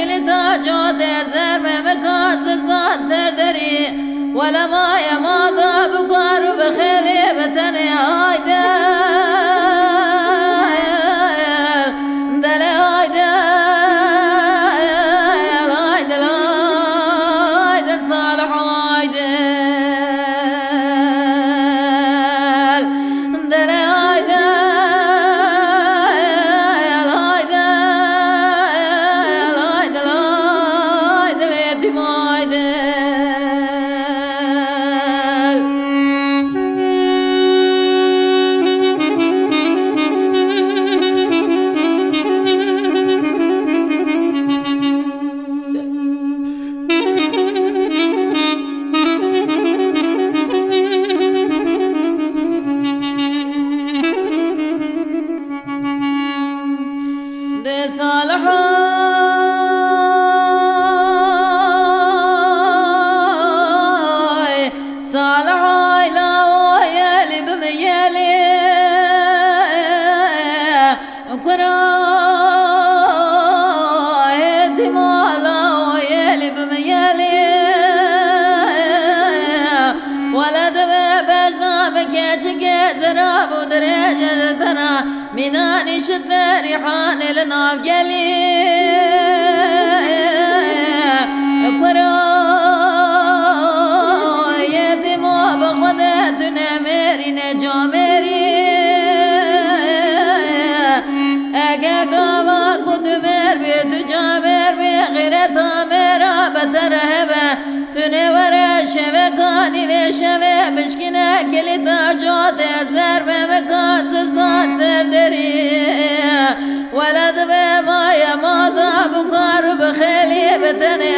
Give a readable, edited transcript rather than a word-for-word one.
كل تاجود زر مكاس زاد سردري ولا ما يماضى بقار بخيلي بتني هايدل دل هايدل هايدل هايدل صالح هايدل دل هايدل هايدل هايدل يتيم هايدل دي صالح صالح لا ويلي بميالي كراي دمولا ويلي بميالي ولد بجنا بكيتشك زراب ودرجة ترى مناني شد ريحان لنا بقلي كراي دمو بخدتنا ميري نجاميري أجاقا قدمر بيت جامر بغيرتها ميرا بترهبة تنور شبكاني بشبه مشكنة كل تاجود زر بمكاس زاد سردري ولد بما يماضى بقار بخيلي بتني